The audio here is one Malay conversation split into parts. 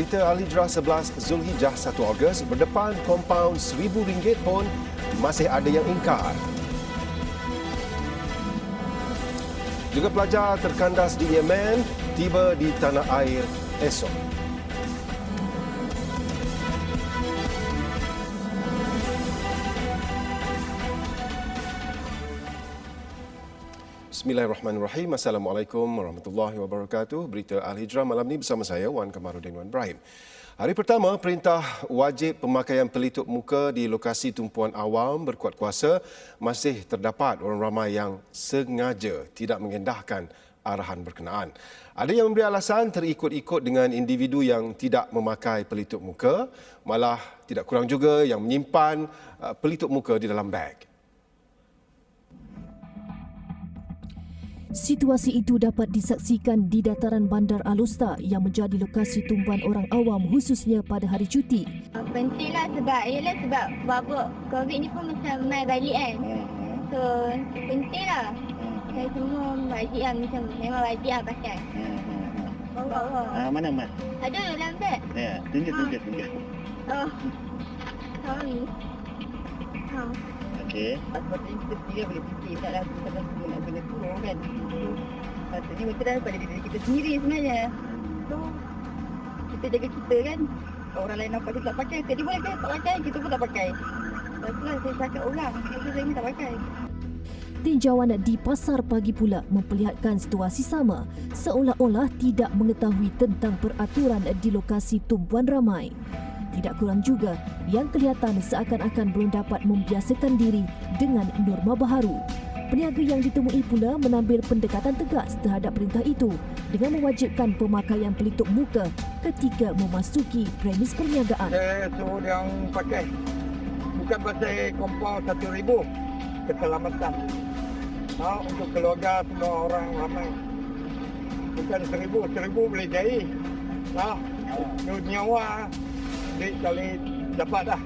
Berita Al-Hijrah 11 Zulhijjah 1 Ogos berdepan kompaun RM1,000 pun masih ada yang ingkar. Juga pelajar terkandas di Yemen tiba di tanah air esok. Bismillahirrahmanirrahim. Assalamualaikum warahmatullahi wabarakatuh. Berita Al-Hijrah malam ini bersama saya, Wan Kamaruddin Wan Ibrahim. Hari pertama, perintah wajib pemakaian pelitup muka di lokasi tumpuan awam berkuat kuasa masih terdapat orang ramai yang sengaja tidak mengendahkan arahan berkenaan. Ada yang memberi alasan terikut-ikut dengan individu yang tidak memakai pelitup muka, malah tidak kurang juga yang menyimpan pelitup muka di dalam beg. Situasi itu dapat disaksikan di dataran Bandar Alusta yang menjadi lokasi tumpuan orang awam khususnya pada hari cuti. Pentinglah sebab babak COVID ni pun macam mai balik kan. So pentinglah. Saya semua wajib lah, macam memang wajib lah pakai. Bawa. Mana mas? Ada dalam beg. Ya, tunjuk. Oh. Sorry. Okey. Seperti kita sendiri boleh fikir taklah kita nak kena turun kan. Patutnya kita dah pada diri kita sendiri sebenarnya. So kita jaga kita kan. Orang lain nampak kita tak pakai, dia boleh tak pakai, kita pun tak pakai. Lepas saya cakap ulang, saya ni tak pakai. Tinjauan di pasar pagi pula memperlihatkan situasi sama, seolah-olah tidak mengetahui tentang peraturan di lokasi tumpuan ramai. Tidak kurang juga yang kelihatan seakan-akan belum dapat membiasakan diri dengan norma baharu. Peniaga yang ditemui pula menambil pendekatan tegas terhadap perintah itu dengan mewajibkan pemakaian pelitup muka ketika memasuki premis perniagaan. Saya suruh yang pakai. Bukan pasal kompaun RM1,000. Keselamatan. Untuk keluarga semua orang ramai. Bukan RM1,000 boleh jadi. Nyawa. Kali dapat dah.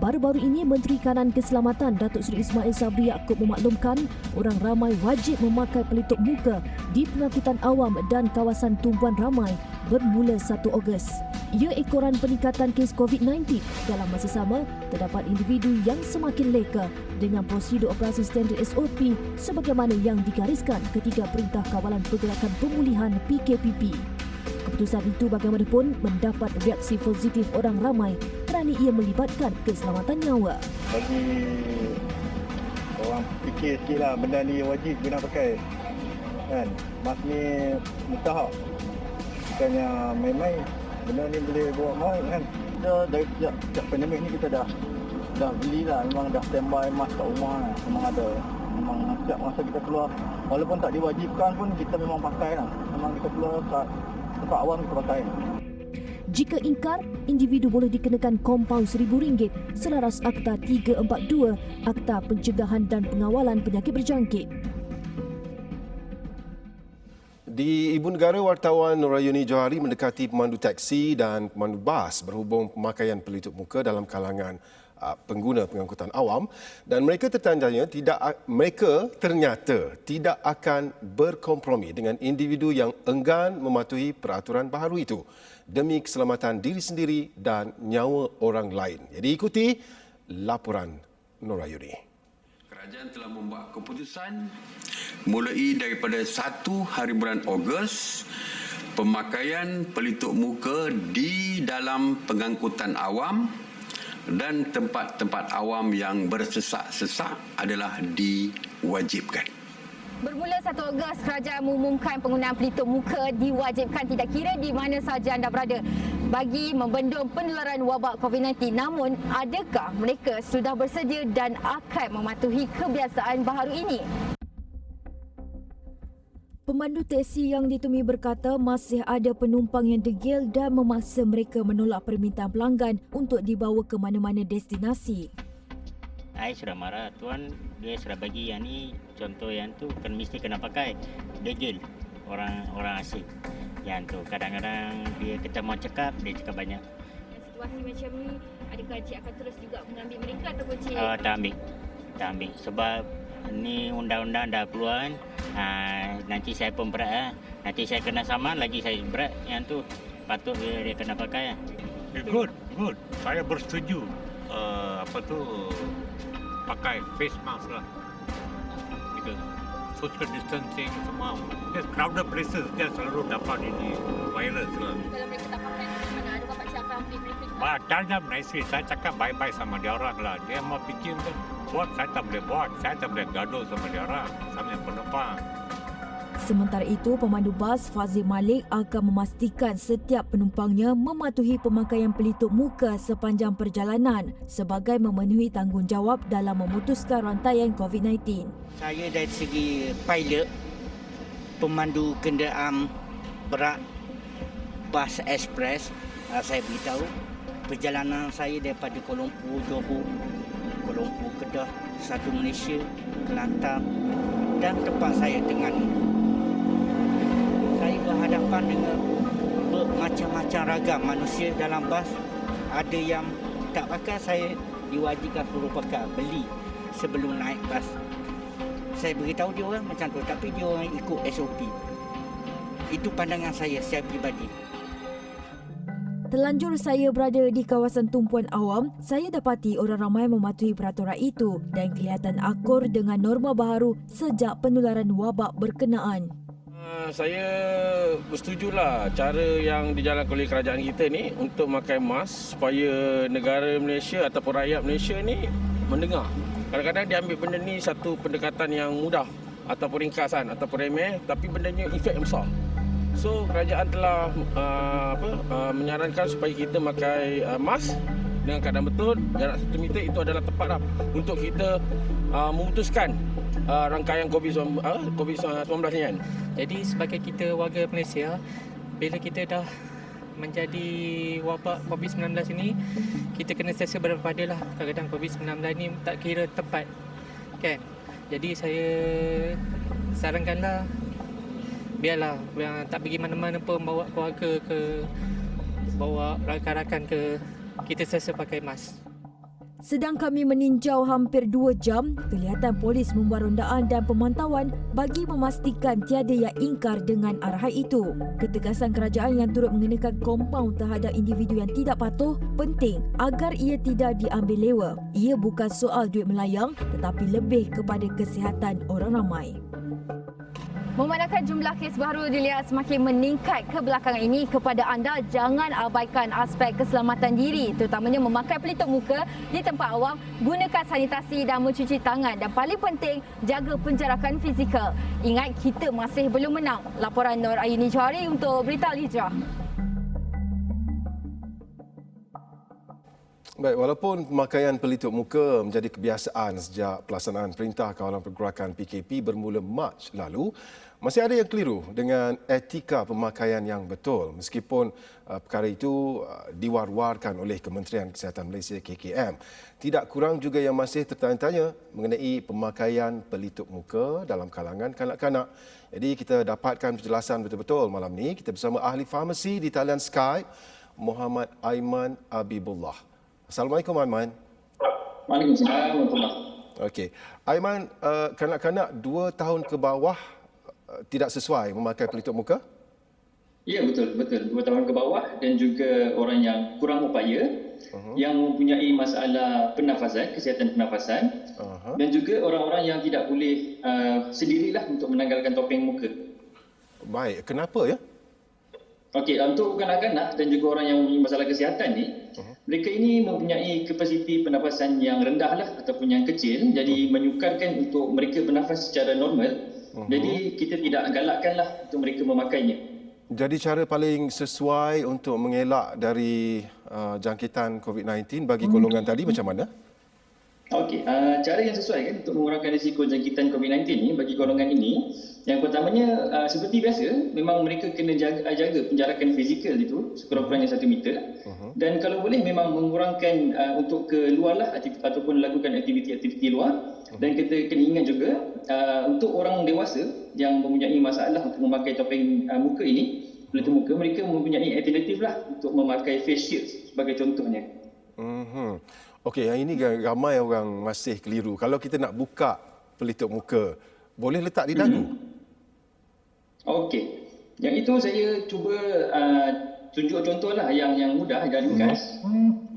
Baru-baru ini Menteri Kanan Keselamatan Datuk Seri Ismail Sabri Yaakob memaklumkan orang ramai wajib memakai pelitup muka di pengangkutan awam dan kawasan tumpuan ramai bermula 1 Ogos. Ia ekoran peningkatan kes COVID-19. Dalam masa sama, terdapat individu yang semakin leka dengan prosedur operasi standard SOP sebagaimana yang digariskan ketika Perintah Kawalan Pergerakan Pemulihan PKPP. Keputusan itu bagaimanapun mendapat reaksi positif orang ramai kerana ia melibatkan keselamatan nyawa. Bagi orang fikir sikitlah, benda ni wajib kena pakai. Kan? Mask ni mustahak. Bukannya main-main. Benda ni boleh bawa maut kan. Kita dari sejak pandemik ni kita dah belilah, memang dah standby mask kat rumah lah. Memang ada. Memang setiap masa kita keluar, walaupun tak diwajibkan pun kita memang pakai lah. Memang kita keluar tempat awam kita pakai. Jika ingkar, individu boleh dikenakan kompaun RM1,000 selaras Akta 342, Akta Pencegahan dan Pengawalan Penyakit Berjangkit. Di Ibu Negara, wartawan Norayuni Johari mendekati pemandu taksi dan pemandu bas berhubung pemakaian pelitup muka dalam kalangan pengguna pengangkutan awam dan mereka ternyata tidak akan berkompromi dengan individu yang enggan mematuhi peraturan baharu itu demi keselamatan diri sendiri dan nyawa orang lain. Jadi ikuti laporan Norayuni. Kerajaan telah membuat keputusan mulai daripada 1 hari bulan Ogos, pemakaian pelitup muka di dalam pengangkutan awam dan tempat-tempat awam yang bersesak-sesak adalah diwajibkan. Bermula 1 Ogos, kerajaan mengumumkan penggunaan pelitup muka diwajibkan tidak kira di mana sahaja anda berada bagi membendung penularan wabak COVID-19. Namun, adakah mereka sudah bersedia dan akan mematuhi kebiasaan baharu ini? Pemandu teksi yang ditemui berkata masih ada penumpang yang degil dan memaksa mereka menolak permintaan pelanggan untuk dibawa ke mana-mana destinasi. Saya sudah marah, tuan dia sudah bagi yang ni, contoh yang tu kan mesti kena pakai. Degil orang asing. Yang tu kadang-kadang kita mau cakap, dia cakap banyak. Situasi macam ni, adakah Cik akan terus juga mengambil mereka ataupun Cik? Tak ambil. Sebab ni undang-undang dah keluar kan. Nanti saya pun berat. Nanti saya kena saman lagi saya berat yang tu. patut dia kena pakai. Good. Saya bersetuju. Pakai face mask lah. Because social distancing semua. Just crowded places dia selalu dapat ini virus lah. Kalau mereka tak pakai, mana ada bapak cakap ambil mereka? Tell them nicely. Saya cakap bye-bye sama dia orang lah. Dia mau bikin buat, saya tak boleh buat. Saya tak boleh gaduh sama dia orang. Sama yang penumpang. Sementara itu, pemandu bas Fazil Malik akan memastikan setiap penumpangnya mematuhi pemakaian pelitup muka sepanjang perjalanan sebagai memenuhi tanggungjawab dalam memutuskan rantaian COVID-19. Saya dari segi pilot, pemandu kenderaan berat bas ekspres, saya beritahu perjalanan saya daripada Kuala Lumpur, Johor, Kuala Lumpur, Kedah, Satu Malaysia, Kelantan dan tempat saya Terengganu. Saya berhadapan dengan bermacam-macam ragam manusia dalam bas. Ada yang tak pakai, saya diwajibkan suruh pakai, beli sebelum naik bas. Saya beritahu dia orang macam tu, tapi dia orang ikut SOP. Itu pandangan saya secara peribadi. Terlanjur saya berada di kawasan tumpuan awam, saya dapati orang ramai mematuhi peraturan itu dan kelihatan akur dengan norma baharu sejak penularan wabak berkenaan. Saya bersetujulah cara yang dijalankan oleh kerajaan kita ni untuk memakai mask supaya negara Malaysia ataupun rakyat Malaysia ni mendengar. Kadang-kadang dia ambil benda ni satu pendekatan yang mudah ataupun ringkasan ataupun remeh, tapi bendanya efek yang besar. So kerajaan telah menyarankan supaya kita memakai mask dengan keadaan betul, jarak 1 meter itu adalah tepat lah untuk kita memutuskan rangkaian COVID-19 ni kan. Jadi sebagai kita warga Malaysia, bila kita dah menjadi wabak COVID-19 ini, kita kena sentiasa berpada lah. Kadang-kadang COVID-19 ni tak kira tempat, kan? Jadi saya sarankanlah, biarlah tak pergi mana-mana pun, bawa keluarga ke, bawa rakan-rakan ke, kita sentiasa pakai mask. Sedang kami meninjau hampir 2 jam, kelihatan polis membuat rondaan dan pemantauan bagi memastikan tiada yang ingkar dengan arahan itu. Ketegasan kerajaan yang turut mengenakan kompaun terhadap individu yang tidak patuh penting agar ia tidak diambil lewa. Ia bukan soal duit melayang tetapi lebih kepada kesihatan orang ramai. Memandangkan jumlah kes baru dilihat semakin meningkat kebelakangan ini, kepada anda jangan abaikan aspek keselamatan diri, terutamanya memakai pelitup muka di tempat awam, gunakan sanitasi dan mencuci tangan, dan paling penting jaga penjarakan fizikal. Ingat, kita masih belum menang. Laporan Nur Ayuni Johari untuk Berita Al Hijrah. Baik, walaupun pemakaian pelitup muka menjadi kebiasaan sejak pelaksanaan Perintah Kawalan Pergerakan PKP bermula Mac lalu, masih ada yang keliru dengan etika pemakaian yang betul, meskipun perkara itu diwar-warkan oleh Kementerian Kesihatan Malaysia KKM. Tidak kurang juga yang masih tertanya-tanya mengenai pemakaian pelitup muka dalam kalangan kanak-kanak. Jadi kita dapatkan penjelasan betul-betul malam ini. Kita bersama ahli farmasi di talian Skype, Muhammad Aiman Abibullah. Assalamualaikum Aiman. Waalaikumsalam. Okey. Aiman, kanak-kanak 2 tahun ke bawah tidak sesuai memakai pelitup muka? Ya, betul. 2 tahun ke bawah dan juga orang yang kurang upaya, yang mempunyai masalah pernafasan, kesihatan pernafasan, dan juga orang-orang yang tidak boleh sendirilah untuk menanggalkan topeng muka. Baik, kenapa ya? Okey, untuk kanak-kanak dan juga orang yang mempunyai masalah kesihatan ni, mereka ini mempunyai kapasiti pernafasan yang rendah lah ataupun yang kecil, jadi menyukarkan untuk mereka bernafas secara normal. Jadi kita tidak galakkanlah untuk mereka memakainya. Jadi cara paling sesuai untuk mengelak dari jangkitan COVID-19 bagi golongan tadi macam mana? Okey, cara yang sesuai kan untuk mengurangkan risiko jangkitan COVID-19 ni bagi golongan ini, yang pertamanya seperti biasa, memang mereka kena jaga penjarakan fizikal itu sekurang-kurangnya 1 meter. Dan kalau boleh memang mengurangkan untuk keluar lah ataupun lakukan aktiviti-aktiviti luar. Dan kita kena ingat juga untuk orang dewasa yang mempunyai masalah untuk memakai topeng muka ini, pelitup muka, mereka mempunyai alternatif lah untuk memakai face shield sebagai contohnya. Okey, yang ini ramai orang masih keliru. Kalau kita nak buka pelitup muka, boleh letak di dagu? Okey. Yang itu saya cuba tunjuk contohlah yang mudah dan ringkas.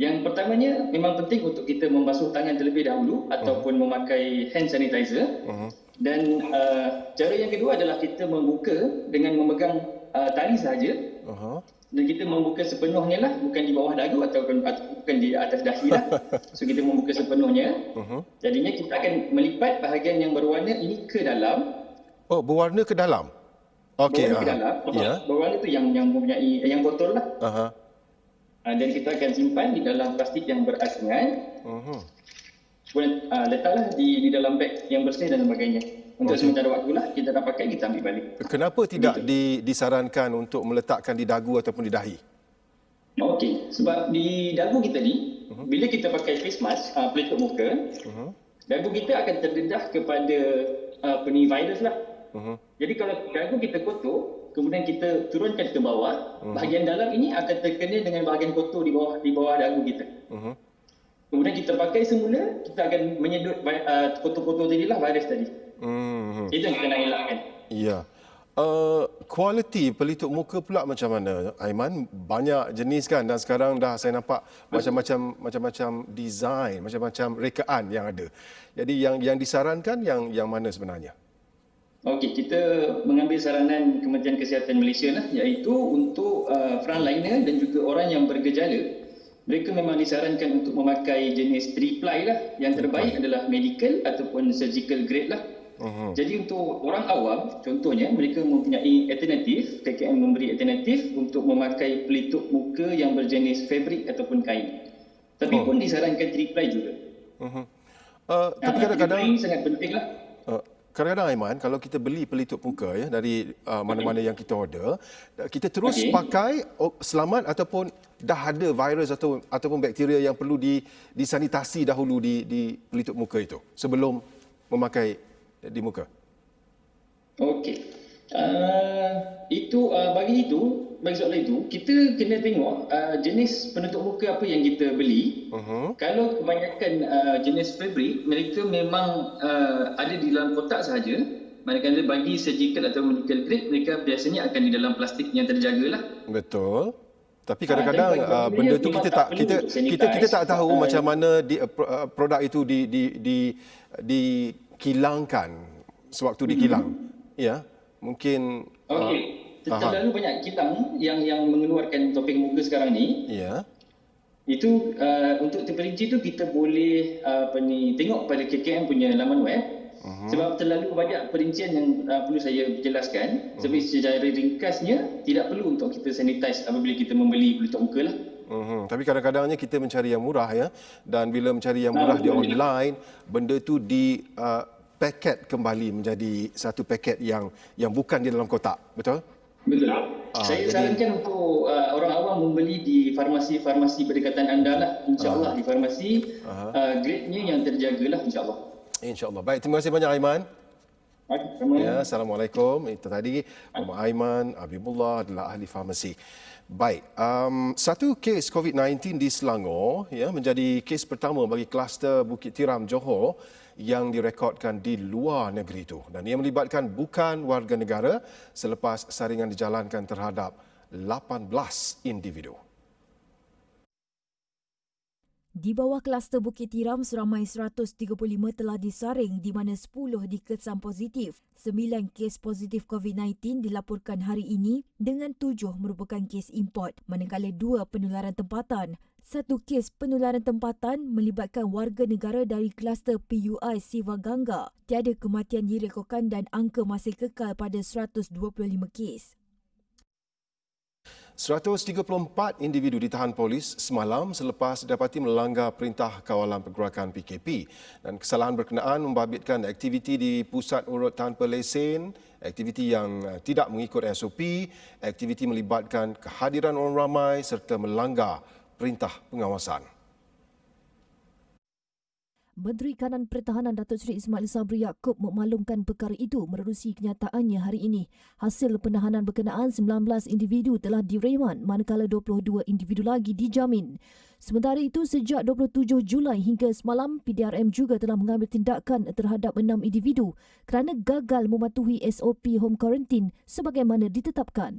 Yang pertamanya memang penting untuk kita membasuh tangan terlebih dahulu ataupun memakai hand sanitizer. Dan cara yang kedua adalah kita membuka dengan memegang tali sahaja. Dan kita membuka sepenuhnya lah, bukan di bawah dagu ataupun bukan di atas dahi lah. So kita membuka sepenuhnya. Jadinya kita akan melipat bahagian yang berwarna ini ke dalam. Oh, berwarna ke dalam? Okey. Berwarna ke dalam. Berwarna tu yang mempunyai, yang kotor lah. Dan kita akan simpan di dalam plastik yang berasingan. Kemudian letaklah di dalam beg yang bersih dan sebagainya. Untuk sementara waktu lah, kita dah pakai, kita ambil balik. Kenapa tidak disarankan untuk meletakkan di dagu ataupun di dahi? Okey, sebab di dagu kita ni, bila kita pakai face mask, pelitup muka, dagu kita akan terdedah kepada virus lah. Jadi kalau dagu kita kotor, kemudian kita turunkan ke bawah, bahagian dalam ini akan terkena dengan bahagian kotor di bawah dagu kita. Kemudian kita pakai semula, kita akan menyedut kotor-kotor tadilah, virus tadi. Itu yang kita nak elakkan. Ya. Kualiti pelitup muka pula macam mana, Aiman? Banyak jenis kan, dan sekarang dah saya nampak macam-macam design, macam-macam rekaan yang ada. Jadi yang disarankan yang mana sebenarnya? Okey, kita mengambil saranan Kementerian Kesihatan Malaysia lah, iaitu untuk frontliner dan juga orang yang bergejala. Mereka memang disarankan untuk memakai jenis 3-ply lah. Yang terbaik adalah medical ataupun surgical grade lah. Jadi untuk orang awam, contohnya mereka mempunyai alternatif, KKM memberi alternatif untuk memakai pelitup muka yang berjenis fabrik ataupun kain. Tapi pun disarankan 3-ply juga. Tapi kadang-kadang ini sangat penting lah. Kadang-kadang, Aiman, kalau kita beli pelitup muka dari mana-mana yang kita order, kita terus pakai selamat ataupun dah ada virus ataupun bakteria yang perlu disanitasi dahulu di pelitup muka itu sebelum memakai di muka. Okey. Bagi soalan itu, kita kena tengok jenis penutup muka apa yang kita beli. Kalau kebanyakan jenis fabrik, mereka memang ada di dalam kotak sahaja. Manakala bagi surgical atau medical grade, mereka biasanya akan di dalam plastik yang terjagalah. Betul. Tapi kadang-kadang benda tu kita tak tahu macam mana produk itu dikilangkan sewaktu dikilang. Ya, mungkin terlalu banyak kilang yang mengeluarkan topeng muka sekarang ni. Ya. Itu untuk terperinci tu kita boleh tengok pada KKM punya laman web. Sebab terlalu banyak perincian yang perlu saya jelaskan. Sebab secara ringkasnya tidak perlu untuk kita sanitize apabila kita membeli pelitup muka lah. Tapi kadang-kadangnya kita mencari yang murah ya. Dan bila mencari yang murah di online, benda tu paket kembali menjadi satu paket yang bukan di dalam kotak. Betul? Betul. Saya sarankan untuk orang awam membeli di farmasi-farmasi berdekatan anda lah. InsyaAllah di farmasi grade-nya yang terjagalah insyaAllah. InsyaAllah. Baik, terima kasih banyak Aiman. Ya, Assalamualaikum. Itu tadi Muhammad Aiman Habibullah adalah ahli farmasi. Baik, satu kes COVID-19 di Selangor ya, menjadi kes pertama bagi kluster Bukit Tiram, Johor yang direkodkan di luar negeri itu. Dan ia melibatkan bukan warga negara selepas saringan dijalankan terhadap 18 individu. Di bawah kluster Bukit Tiram, seramai 135 telah disaring di mana 10 dikesan positif. 9 kes positif COVID-19 dilaporkan hari ini dengan 7 merupakan kes import, manakala 2 penularan tempatan. 1 kes penularan tempatan melibatkan warga negara dari kluster PUI Siva Gangga. Tiada kematian direkodkan dan angka masih kekal pada 125 kes. 134 individu ditahan polis semalam selepas didapati melanggar perintah kawalan pergerakan PKP dan kesalahan berkenaan membabitkan aktiviti di pusat urut tanpa lesen, aktiviti yang tidak mengikut SOP, aktiviti melibatkan kehadiran orang ramai serta melanggar perintah pengawasan. Menteri Kanan Pertahanan Datuk Seri Ismail Sabri Yaakob memaklumkan perkara itu menerusi kenyataannya hari ini. Hasil penahanan berkenaan 19 individu telah direman manakala 22 individu lagi dijamin. Sementara itu, sejak 27 Julai hingga semalam, PDRM juga telah mengambil tindakan terhadap 6 individu kerana gagal mematuhi SOP home quarantine sebagaimana ditetapkan.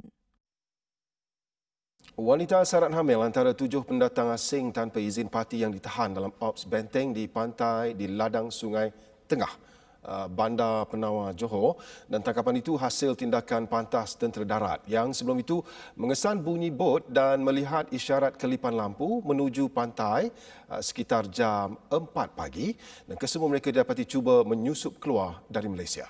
Wanita syarat hamil antara 7 pendatang asing tanpa izin parti yang ditahan dalam Ops Benteng di pantai di ladang Sungai Tengah, Bandar Penawar, Johor, dan tangkapan itu hasil tindakan pantas tentera darat yang sebelum itu mengesan bunyi bot dan melihat isyarat kelipan lampu menuju pantai sekitar jam 4 pagi dan kesemua mereka didapati cuba menyusup keluar dari Malaysia.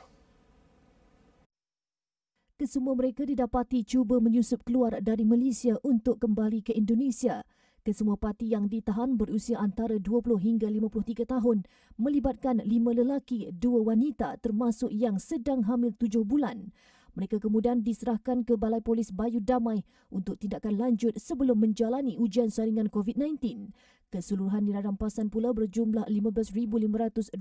Kesemua mereka didapati cuba menyusup keluar dari Malaysia untuk kembali ke Indonesia. Kesemua parti yang ditahan berusia antara 20 hingga 53 tahun, melibatkan 5 lelaki, 2 wanita termasuk yang sedang hamil 7 bulan. Mereka kemudian diserahkan ke Balai Polis Bayu Damai untuk tindakan lanjut sebelum menjalani ujian saringan COVID-19. Keseluruhan nilai rampasan pula berjumlah RM15,512,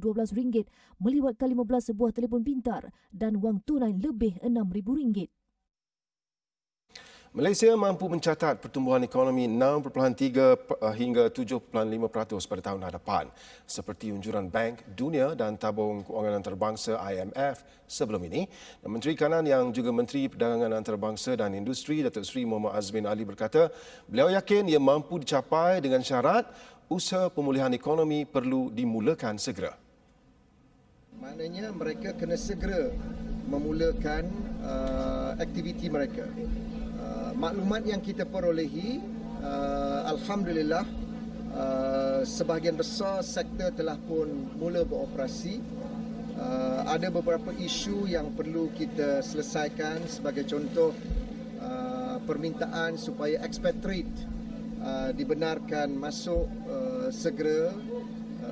melibatkan 15 sebuah telefon pintar dan wang tunai lebih RM6,000. Malaysia mampu mencatat pertumbuhan ekonomi 6.3 hingga 7.5% pada tahun hadapan, seperti unjuran Bank Dunia dan Tabung Kewangan Antarabangsa IMF sebelum ini. Dan Menteri Kanan yang juga Menteri Perdagangan Antarabangsa dan Industri, Datuk Seri Muhammad Azmin Ali berkata, beliau yakin ia mampu dicapai dengan syarat usaha pemulihan ekonomi perlu dimulakan segera. Maknanya mereka kena segera memulakan aktiviti mereka. Maklumat yang kita perolehi, alhamdulillah, sebahagian besar sektor telah pun mula beroperasi. Ada beberapa isu yang perlu kita selesaikan, sebagai contoh permintaan supaya expatriate dibenarkan masuk segera,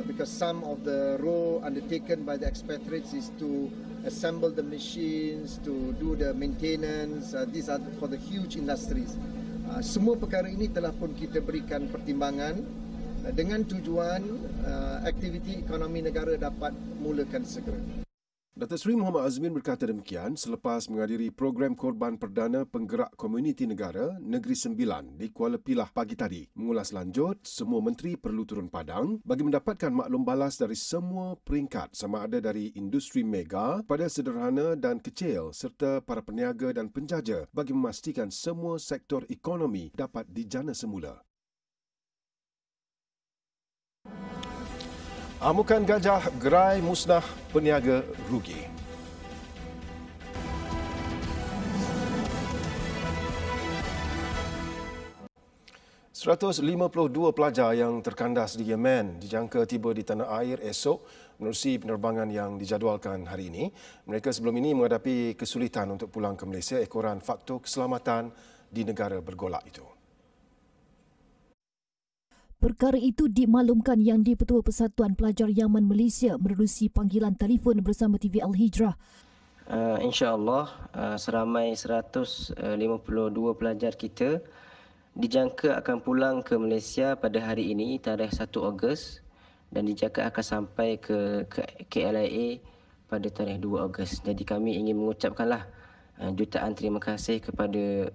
because some of the role undertaken by the expatriates is to assemble the machines, to do the maintenance. These are for the huge industries. Semua perkara ini telah pun kita berikan pertimbangan dengan tujuan aktiviti ekonomi negara dapat mulakan segera. Datuk Seri Muhammad Azmin berkata demikian selepas menghadiri program korban perdana penggerak komuniti negara Negeri Sembilan di Kuala Pilah pagi tadi. Mengulas lanjut, semua menteri perlu turun padang bagi mendapatkan maklum balas dari semua peringkat sama ada dari industri mega pada sederhana dan kecil serta para peniaga dan penjaja bagi memastikan semua sektor ekonomi dapat dijana semula. Amukan gajah gerai musnah, peniaga rugi. ...152 pelajar yang terkandas di Yemen dijangka tiba di tanah air esok menerusi penerbangan yang dijadualkan hari ini. Mereka sebelum ini menghadapi kesulitan untuk pulang ke Malaysia ekoran faktor keselamatan di negara bergolak itu. Perkara itu dimaklumkan Yang di-Pertua Persatuan Pelajar Yaman Malaysia menerusi panggilan telefon bersama TV Al-Hijrah. InsyaAllah seramai 152 pelajar kita dijangka akan pulang ke Malaysia pada hari ini, tarikh 1 Ogos, dan dijangka akan sampai ke KLIA pada tarikh 2 Ogos. Jadi kami ingin mengucapkanlah jutaan terima kasih kepada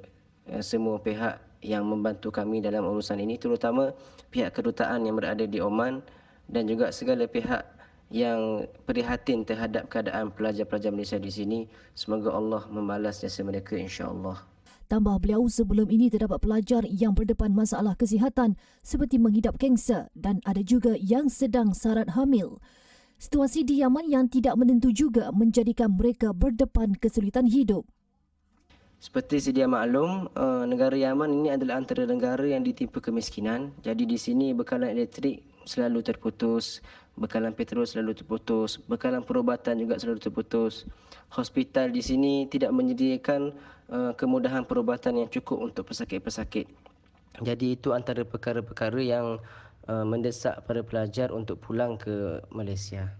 semua pihak yang membantu kami dalam urusan ini, terutama pihak kedutaan yang berada di Oman dan juga segala pihak yang prihatin terhadap keadaan pelajar-pelajar Malaysia di sini. Semoga Allah membalas jasa mereka, insya-Allah. Tambah beliau, sebelum ini terdapat pelajar yang berdepan masalah kesihatan seperti mengidap kanser dan ada juga yang sedang syarat hamil. Situasi di Yaman yang tidak menentu juga menjadikan mereka berdepan kesulitan hidup. Seperti sedia maklum, negara Yaman ini adalah antara negara yang ditimpa kemiskinan. Jadi di sini bekalan elektrik selalu terputus, bekalan petrol selalu terputus, bekalan perubatan juga selalu terputus. Hospital di sini tidak menyediakan kemudahan perubatan yang cukup untuk pesakit-pesakit. Jadi itu antara perkara-perkara yang mendesak para pelajar untuk pulang ke Malaysia.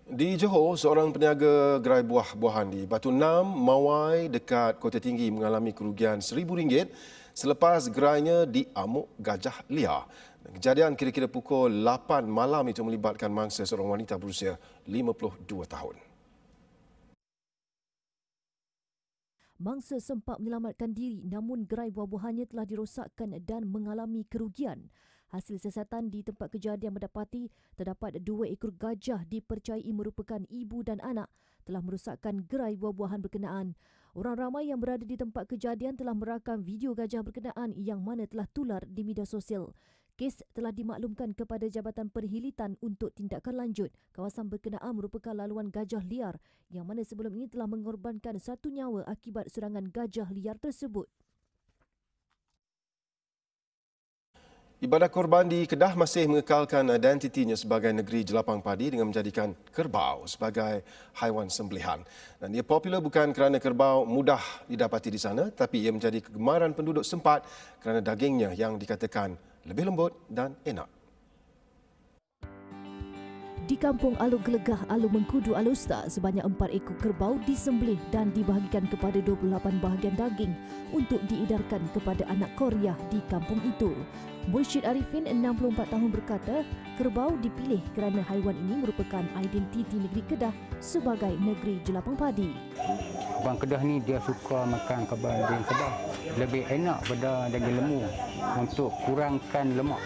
Di Johor, seorang peniaga gerai buah-buahan di Batu Nam, Mawai dekat Kota Tinggi mengalami kerugian RM1,000 selepas gerainya diamuk gajah liar. Kejadian kira-kira pukul 8 malam itu melibatkan mangsa seorang wanita berusia 52 tahun. Mangsa sempat menyelamatkan diri namun gerai buah-buahannya telah dirosakkan dan mengalami kerugian. Hasil siasatan di tempat kejadian mendapati terdapat 2 ekor gajah dipercayai merupakan ibu dan anak telah merosakkan gerai buah-buahan berkenaan. Orang ramai yang berada di tempat kejadian telah merakam video gajah berkenaan yang mana telah tular di media sosial. Kes telah dimaklumkan kepada Jabatan Perhilitan untuk tindakan lanjut. Kawasan berkenaan merupakan laluan gajah liar yang mana sebelum ini telah mengorbankan 1 nyawa akibat serangan gajah liar tersebut. Ibadah Korban di Kedah masih mengekalkan identitinya sebagai negeri jelapang padi dengan menjadikan kerbau sebagai haiwan sembelihan. Dan ia popular bukan kerana kerbau mudah didapati di sana, tapi ia menjadi kegemaran penduduk sempat kerana dagingnya yang dikatakan lebih lembut dan enak. Di kampung Aluk Gelegah, Aluk Mengkudu, Alusta, sebanyak 4 ekor kerbau disembelih dan dibahagikan kepada 28 bahagian daging untuk diedarkan kepada anak Korea di kampung itu. Mursyid Arifin, 64 tahun berkata, kerbau dipilih kerana haiwan ini merupakan identiti negeri Kedah sebagai negeri jelapang padi. Orang Kedah ni dia suka makan kerbau daging Kedah. Lebih enak pada daging lembu untuk kurangkan lemak.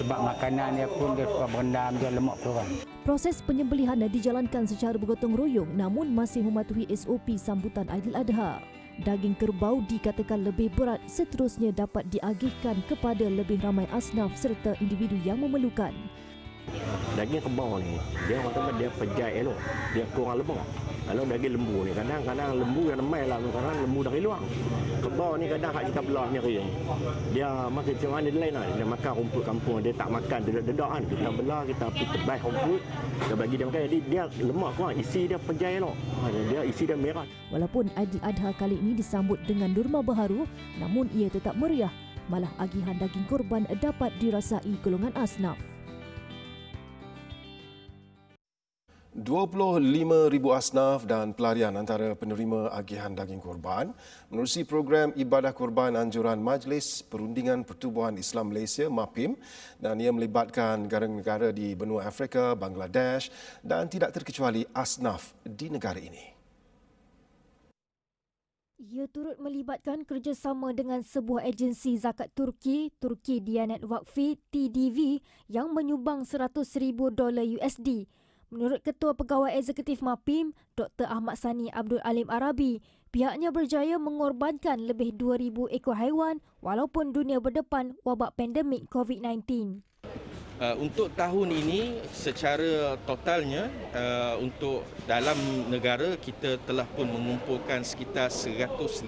Sebab makanan dia pun dia suka berendam, dia lemak kurang. Proses penyembelihan dijalankan secara bergotong royong namun masih mematuhi SOP sambutan Aidiladha. Daging kerbau dikatakan lebih berat, seterusnya dapat diagihkan kepada lebih ramai asnaf serta individu yang memerlukan. Daging kerbau ni, dia orang kata dia pejai elok, dia kurang lemak. Kalau daging lembu ni, kadang-kadang lembu yang lemai lah, kadang lembu dari luar. Kerbau ni kadang hak kita belah nyeri. Dia makan macam mana dia lain lah. Dia makan rumput kampung, dia tak makan dedak-dedak kan. Kita belah, kita pergi tebas rumput, kita bagi dia makan. Jadi dia lemak kurang, isi dia pejai elok. Dia isi dia merah. Walaupun Aidiladha kali ini disambut dengan norma baharu, namun ia tetap meriah. Malah agihan daging korban dapat dirasai golongan asnaf. 25,000 asnaf dan pelarian antara penerima agihan daging korban menerusi program Ibadah Korban Anjuran Majlis Perundingan Pertubuhan Islam Malaysia MAPIM, dan ia melibatkan negara-negara di benua Afrika, Bangladesh dan tidak terkecuali asnaf di negara ini. Ia turut melibatkan kerjasama dengan sebuah agensi zakat Turki, Turki Diyanat Wakfi TDV, yang menyumbang $100,000 USD. Menurut Ketua Pegawai Eksekutif MAPIM, Dr. Ahmad Sani Abdul Alim Arabi, pihaknya berjaya mengorbankan lebih 2,000 ekor haiwan walaupun dunia berdepan wabak pandemik COVID-19. Untuk tahun ini secara totalnya untuk dalam negara kita telah pun mengumpulkan sekitar 150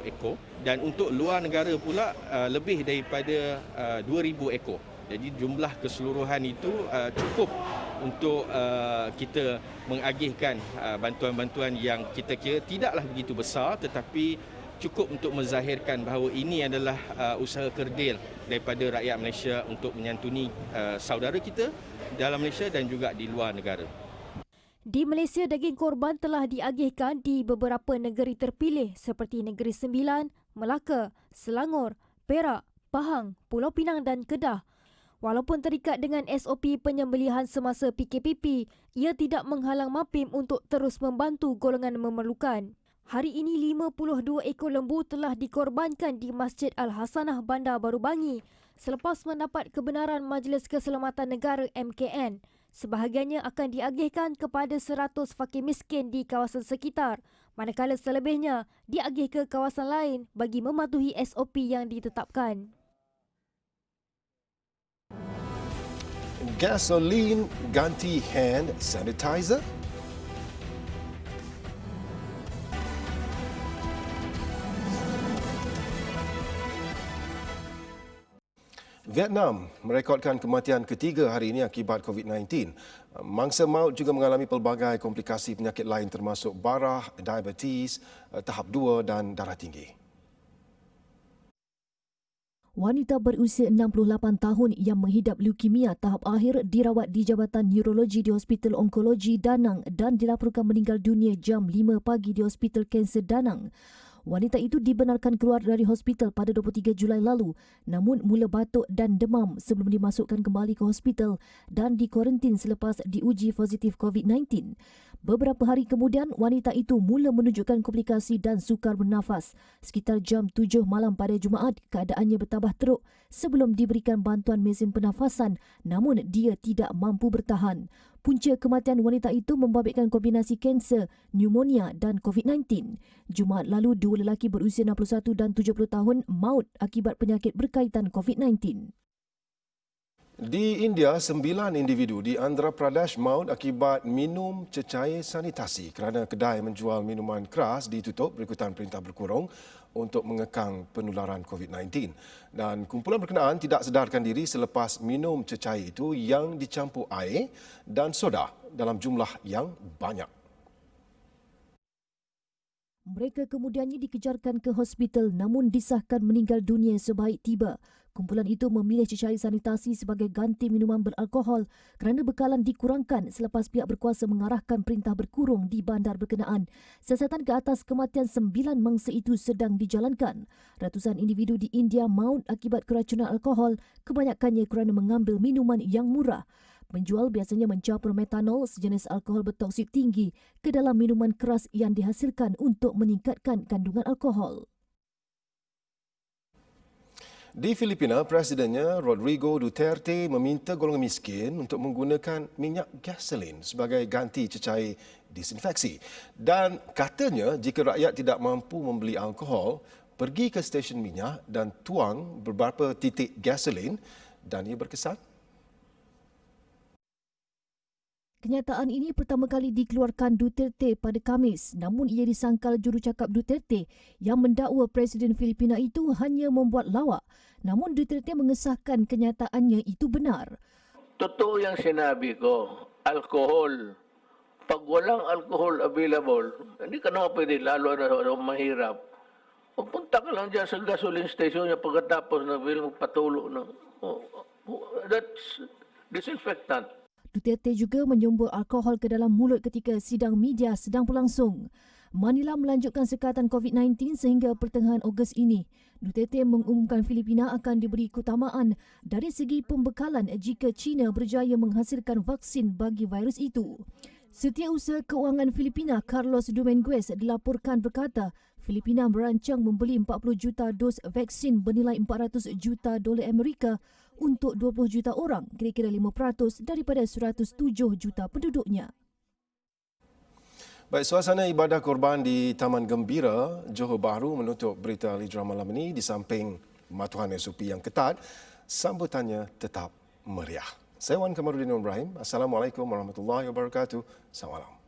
ekor dan untuk luar negara pula lebih daripada 2,000 ekor. Jadi jumlah keseluruhan itu cukup untuk kita mengagihkan bantuan-bantuan yang kita kira tidaklah begitu besar tetapi cukup untuk menzahirkan bahawa ini adalah usaha kerdil daripada rakyat Malaysia untuk menyantuni saudara kita dalam Malaysia dan juga di luar negara. Di Malaysia, daging korban telah diagihkan di beberapa negeri terpilih seperti Negeri Sembilan, Melaka, Selangor, Perak, Pahang, Pulau Pinang dan Kedah. Walaupun terikat dengan SOP penyembelihan semasa PKPP, ia tidak menghalang MAPIM untuk terus membantu golongan memerlukan. Hari ini 52 ekor lembu telah dikorbankan di Masjid Al-Hasanah Bandar Baru Bangi selepas mendapat kebenaran Majlis Keselamatan Negara MKN. Sebahagiannya akan diagihkan kepada 100 fakir miskin di kawasan sekitar, manakala selebihnya diagih ke kawasan lain bagi mematuhi SOP yang ditetapkan. Gasoline ganti hand sanitizer? Vietnam merekodkan kematian ketiga hari ini akibat COVID-19. Mangsa maut juga mengalami pelbagai komplikasi penyakit lain termasuk barah, diabetes, tahap 2 dan darah tinggi. Wanita berusia 68 tahun yang menghidap leukemia tahap akhir dirawat di Jabatan Neurologi di Hospital Onkologi Danang dan dilaporkan meninggal dunia jam 5 pagi di Hospital Kanser Danang. Wanita itu dibenarkan keluar dari hospital pada 23 Julai lalu, namun mula batuk dan demam sebelum dimasukkan kembali ke hospital dan dikuarantin selepas diuji positif COVID-19. Beberapa hari kemudian, wanita itu mula menunjukkan komplikasi dan sukar bernafas. Sekitar jam 7 malam pada Jumaat, keadaannya bertambah teruk sebelum diberikan bantuan mesin pernafasan, namun dia tidak mampu bertahan. Punca kematian wanita itu membabitkan kombinasi kanser, pneumonia dan COVID-19. Jumaat lalu, dua lelaki berusia 61 dan 70 tahun maut akibat penyakit berkaitan COVID-19. Di India, 9 individu di Andhra Pradesh maut akibat minum cecair sanitasi kerana kedai menjual minuman keras ditutup berikutan perintah berkurung untuk mengekang penularan COVID-19. Dan kumpulan berkenaan tidak sedarkan diri selepas minum cecair itu yang dicampur air dan soda dalam jumlah yang banyak. Mereka kemudiannya dikejarkan ke hospital namun disahkan meninggal dunia sebaik tiba. Kumpulan itu memilih cecair sanitasi sebagai ganti minuman beralkohol kerana bekalan dikurangkan selepas pihak berkuasa mengarahkan perintah berkurung di bandar berkenaan. Siasatan ke atas kematian 9 mangsa itu sedang dijalankan. Ratusan individu di India maut akibat keracunan alkohol, kebanyakannya kerana mengambil minuman yang murah. Penjual biasanya mencampur metanol, sejenis alkohol bertoksik tinggi, ke dalam minuman keras yang dihasilkan untuk meningkatkan kandungan alkohol. Di Filipina, Presidennya Rodrigo Duterte meminta golongan miskin untuk menggunakan minyak gasolin sebagai ganti cecair disinfeksi. Dan katanya jika rakyat tidak mampu membeli alkohol, pergi ke stesen minyak dan tuang beberapa titik gasolin dan ia berkesan. Kenyataan ini pertama kali dikeluarkan Duterte pada Khamis, namun ia disangkal jurucakap Duterte yang mendakwa Presiden Filipina itu hanya membuat lawak. Namun Duterte mengesahkan kenyataannya itu benar. Totoo yang sinabi ko, alcohol. Pag walang alcohol available, hindi ka naman pwede, lalo na mahirap. Pupunta ka lang dyan sa gasoline station niya pagkatapos na magpatulo. That's disinfectant. Duterte juga menyumbur alkohol ke dalam mulut ketika sidang media sedang berlangsung. Manila melanjutkan sekatan COVID-19 sehingga pertengahan Ogos ini. Duterte mengumumkan Filipina akan diberi keutamaan dari segi pembekalan jika China berjaya menghasilkan vaksin bagi virus itu. Setiausaha Keuangan Filipina Carlos Dominguez dilaporkan berkata, Filipina merancang membeli 40 juta dos vaksin bernilai $400 juta Amerika untuk 20 juta orang, kira-kira 5% daripada 107 juta penduduknya. Baik, suasana ibadah korban di Taman Gembira, Johor Bahru menutup berita Al Hijrah malam ini. Di samping mematuhi SOP yang ketat, sambutannya tetap meriah. Saya Wan Kamarudin Ibrahim. Assalamualaikum warahmatullahi wabarakatuh. Selamat malam.